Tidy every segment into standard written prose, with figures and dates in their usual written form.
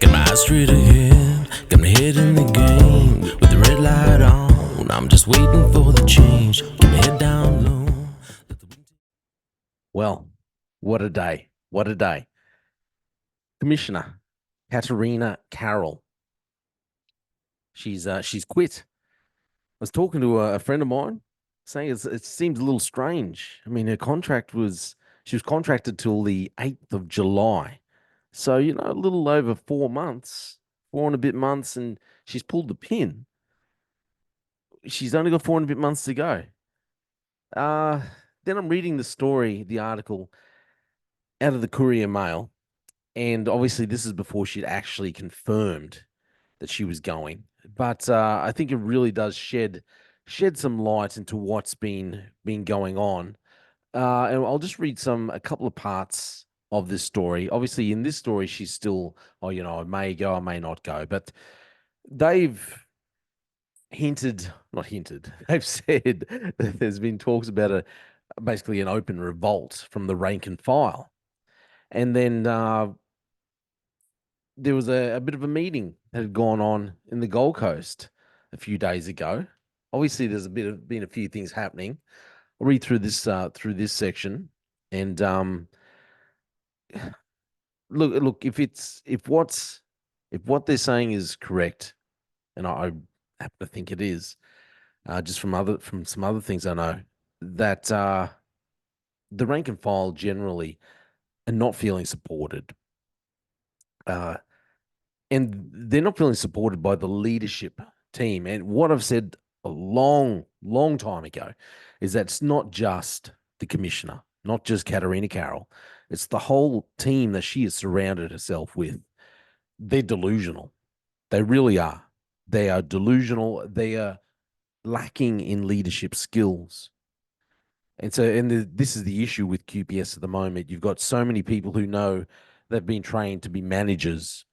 Got my eyes straight ahead, got my head in the game. With the red light on, I'm just waiting for the change. Keep my head down low. Well, what a day. What a day. Commissioner Katerina Carroll. She's quit. I was talking to a friend of mine saying it seems a little strange. I mean, she was contracted till the 8th of July. So, a little over 4 months, 4 and a bit months, and she's pulled the pin. She's only got 4 and a bit months to go. Uh, then I'm reading the story, the article out of the Courier Mail. And obviously, this is before she'd actually confirmed that she was going. But I think it really does shed some light into what's been going on. And I'll just read a couple of parts of this story. Obviously, in this story, she's still, I may go, I may not go. But they've not hinted, they've said that there's been talks about basically an open revolt from the rank and file. And then there was a bit of a meeting that had gone on in the Gold Coast a few days ago. Obviously, there's been a few things happening. I'll read through this section, and look if what they're saying is correct, and I happen to think it is, just from some other things I know, that the rank and file generally are not feeling supported. And they're not feeling supported by the leadership team. And what I've said a long, long time ago is that it's not just the commissioner, not just Katerina Carroll. It's the whole team that she has surrounded herself with. They're delusional. They really are. They are delusional. They are lacking in leadership skills. And so, this is the issue with QPS at the moment. You've got so many people who know they've been trained to be managers,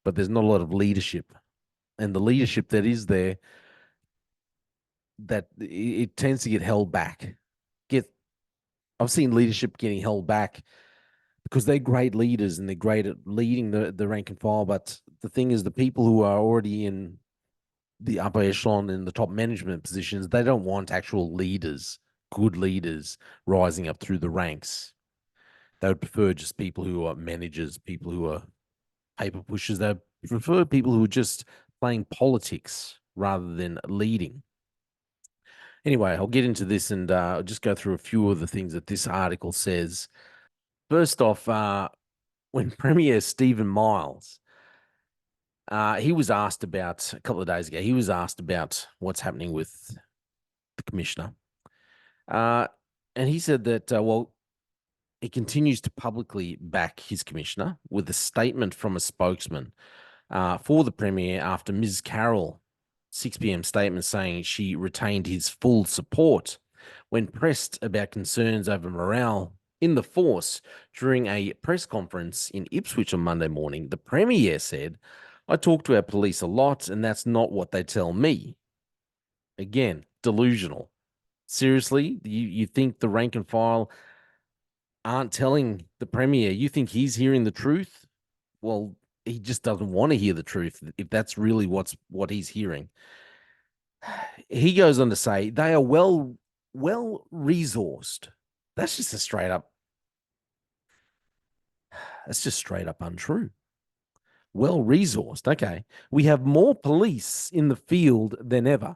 but there's not a lot of leadership. And the leadership that is there, that it tends to get held back. I've seen leadership getting held back because they're great leaders and they're great at leading the rank and file. But the thing is, the people who are already in the upper echelon in the top management positions, they don't want actual leaders, good leaders, rising up through the ranks. They would prefer just people who are managers, people who are paper pushers. They prefer people who are just playing politics rather than leading. Anyway, I'll get into this and I'll just go through a few of the things that this article says. First off, when Premier Stephen Miles, he was asked about a couple of days ago, he was asked about what's happening with the commissioner. And he said that, well, he continues to publicly back his commissioner with a statement from a spokesman for the Premier after Ms. Carroll 6 p.m. statement saying she retained his full support. When pressed about concerns over morale in the force during a press conference in Ipswich on Monday morning, the Premier said, I talk to our police a lot, and that's not what they tell me. Again, delusional. Seriously, you think the rank and file aren't telling the Premier? You think he's hearing the truth? Well, he just doesn't want to hear the truth if that's really what he's hearing. He goes on to say they are well resourced. That's just straight up untrue. Well resourced. Okay. We have more police in the field than ever.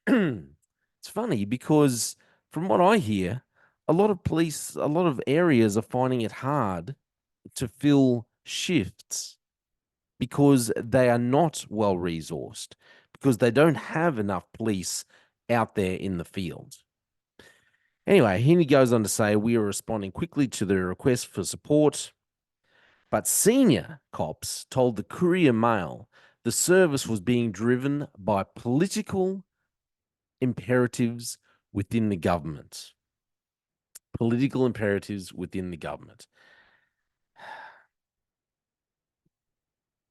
It's funny because from what I hear, a lot of areas are finding it hard to fill shifts because they are not well resourced, because they don't have enough police out there in the field. Anyway, he goes on to say, we are responding quickly to the request for support. But senior cops told the Courier Mail the service was being driven by political imperatives within the government. Political imperatives within the government.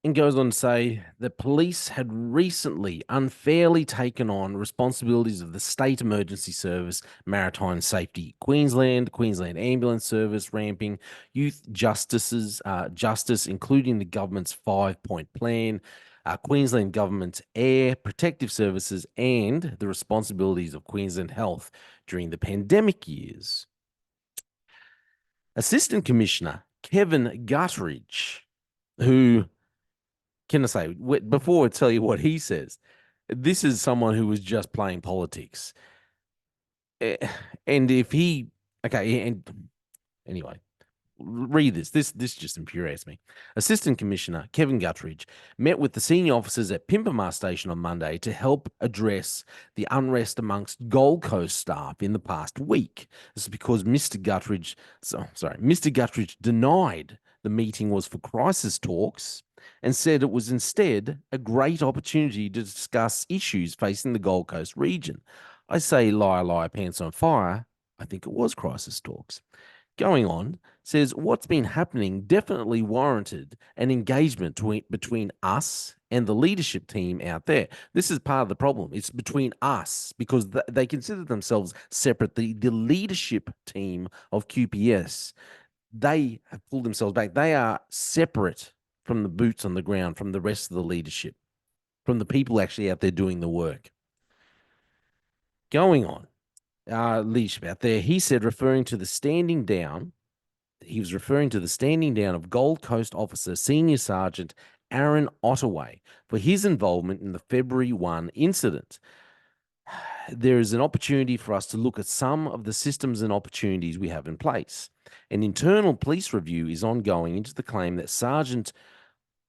And goes on to say the police had recently unfairly taken on responsibilities of the State Emergency Service, Maritime Safety Queensland, Queensland Ambulance Service, ramping, youth justice, including the government's 5-point plan, Queensland government's air protective services, and the responsibilities of Queensland Health during the pandemic years. Assistant Commissioner Kevin Guttridge, who can I say, before I tell you what he says, this is someone who was just playing politics. Eh, And if he, okay, and anyway, read this. This just infuriates me. Assistant Commissioner Kevin Guttridge met with the senior officers at Pimpamar Station on Monday to help address the unrest amongst Gold Coast staff in the past week. This is because Mr. Guttridge denied the meeting was for crisis talks and said it was instead a great opportunity to discuss issues facing the Gold Coast region. I say liar, liar, pants on fire. I think it was crisis talks. Going on, says what's been happening definitely warranted an engagement between us and the leadership team out there. This is part of the problem. It's between us because they consider themselves separate. The leadership team of QPS, they have pulled themselves back. They are separate from the boots on the ground, from the rest of the leadership, from the people actually out there doing the work. Going on, leadership out there, he said, he was referring to the standing down of Gold Coast officer Senior Sergeant Aaron Ottaway for his involvement in the February 1 incident. There is an opportunity for us to look at some of the systems and opportunities we have in place. An internal police review is ongoing into the claim that Sergeant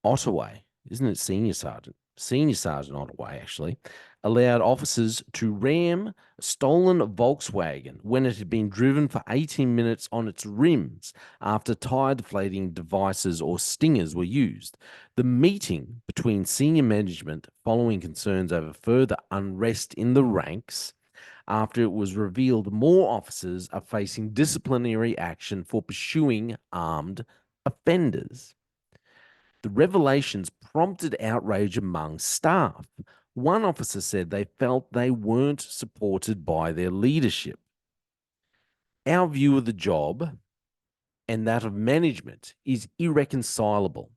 Ottaway, isn't it Senior Sergeant? Senior Sergeant Ottaway, actually, allowed officers to ram a stolen Volkswagen when it had been driven for 18 minutes on its rims after tire deflating devices or stingers were used. The meeting between senior management following concerns over further unrest in the ranks after it was revealed more officers are facing disciplinary action for pursuing armed offenders. The revelations prompted outrage among staff. One officer said they felt they weren't supported by their leadership. Our view of the job and that of management is irreconcilable.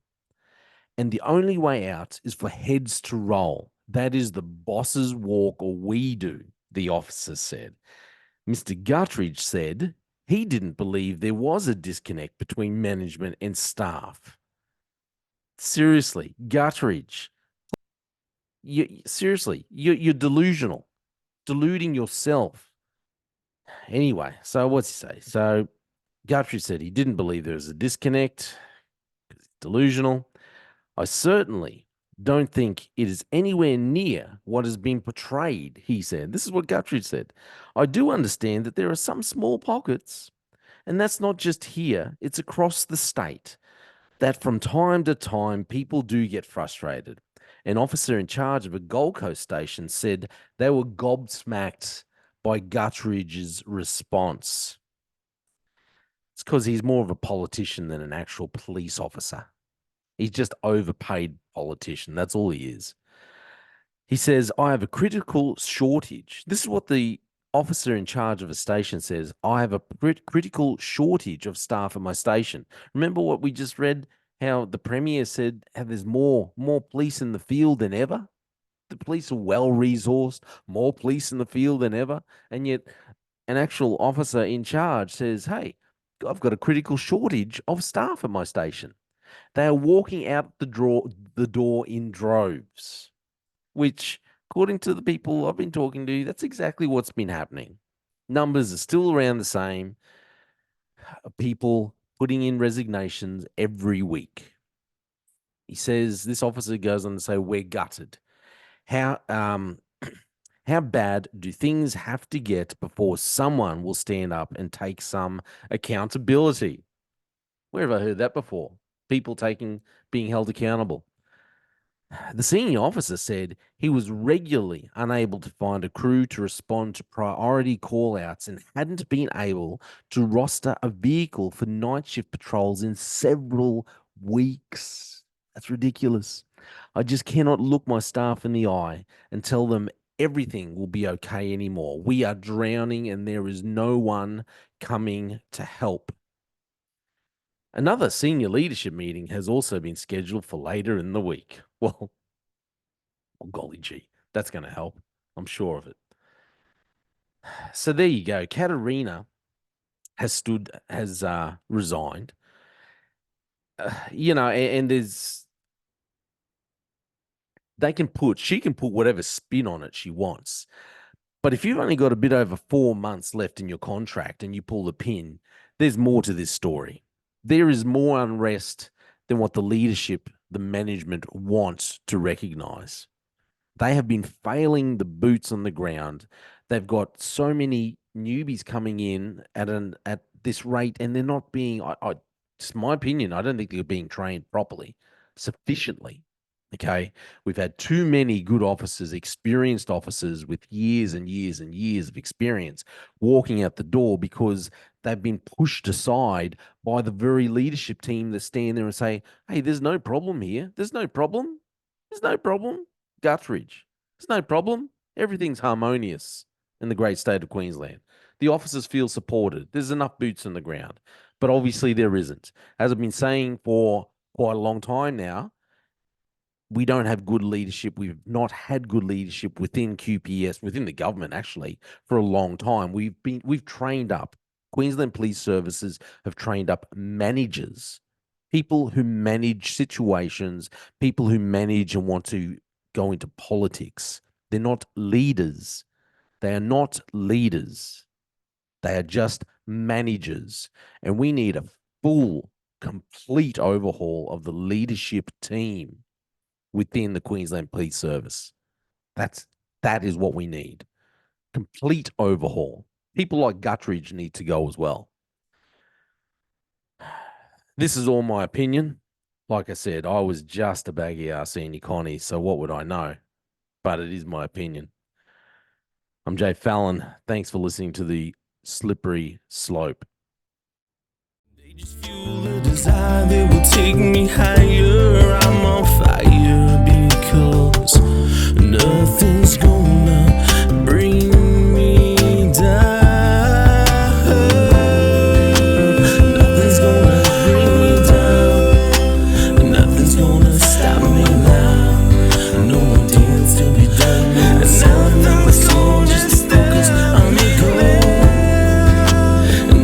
And the only way out is for heads to roll. That is the boss's walk or we do, the officer said. Mr. Guttridge said he didn't believe there was a disconnect between management and staff. Seriously, Guttridge, you're delusional, deluding yourself. Anyway, so what's he say? So Guthrie said he didn't believe there was a disconnect because he's delusional. I certainly don't think it is anywhere near what has been portrayed, he said. This is what Guthrie said. I do understand that there are some small pockets, and that's not just here, it's across the state, that from time to time people do get frustrated. An officer in charge of a Gold Coast station said they were gobsmacked by Guttridge's response. It's because he's more of a politician than an actual police officer. He's just overpaid politician. That's all he is. He says, I have a critical shortage. This is what the officer in charge of a station says. I have a critical shortage of staff at my station. Remember what we just read? How the Premier said how there's more police in the field than ever? The police are well resourced, more police in the field than ever. And yet an actual officer in charge says, hey, I've got a critical shortage of staff at my station. They are walking out the door in droves, which, according to the people I've been talking to, that's exactly what's been happening. Numbers are still around the same. People putting in resignations every week. He says, this officer goes on to say, we're gutted. How bad do things have to get before someone will stand up and take some accountability? Where have I heard that before? People being held accountable. The senior officer said he was regularly unable to find a crew to respond to priority call-outs and hadn't been able to roster a vehicle for night shift patrols in several weeks. That's ridiculous. I just cannot look my staff in the eye and tell them everything will be okay anymore. We are drowning and there is no one coming to help. Another senior leadership meeting has also been scheduled for later in the week. Well, golly gee, that's going to help. I'm sure of it. So there you go. Katerina has resigned. And she can put whatever spin on it she wants. But if you've only got a bit over 4 months left in your contract and you pull the pin, there's more to this story. There is more unrest than what the leadership, the management wants to recognize. They have been failing the boots on the ground. They've got so many newbies coming in at this rate, and they're not being. It's my opinion. I don't think they're being trained properly, sufficiently. Okay, we've had too many good officers, experienced officers with years and years and years of experience walking out the door because they've been pushed aside by the very leadership team that stand there and say, "Hey, there's no problem here. There's no problem. There's no problem. Guthridge. There's no problem. Everything's harmonious in the great state of Queensland. The officers feel supported. There's enough boots on the ground." But obviously there isn't. As I've been saying for quite a long time now, we don't have good leadership. We've not had good leadership within QPS, within the government actually, for a long time. We've trained up. Queensland Police Services have trained up managers, people who manage situations, people who manage and want to go into politics. They're not leaders. They are not leaders. They are just managers. And we need a full, complete overhaul of the leadership team within the Queensland Police Service. That is what we need. Complete overhaul. People like Guthridge need to go as well. This is all my opinion. Like I said, I was just a baggy ass senior Connie, so what would I know? But it is my opinion. I'm Jay Fallon. Thanks for listening to the Slippery Slope. They just fuel the desire that will take me higher. I'm on fire because nothing's gonna bring me down. Nothing's gonna bring me down. Nothing's gonna stop me now. No more deals to be done. Nothing's gonna just focus on the goal.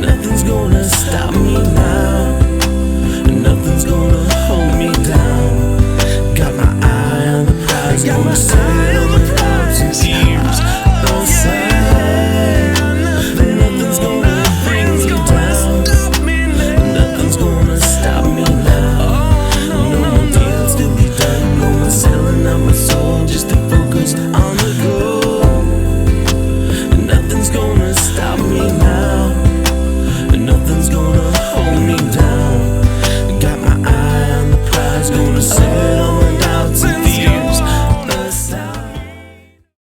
Nothing's gonna stop me now. Nothing's gonna hold me down. Got my eye on the prize, gonna set on the clouds and tears. No sign. Nothing's gonna bring me down. Nothing's gonna stop me now. No more deals to be done. No more selling out my soul just to focus on the goal. Nothing's gonna stop me now. Nothing's gonna hold me down. Got my eye on the prize, gonna say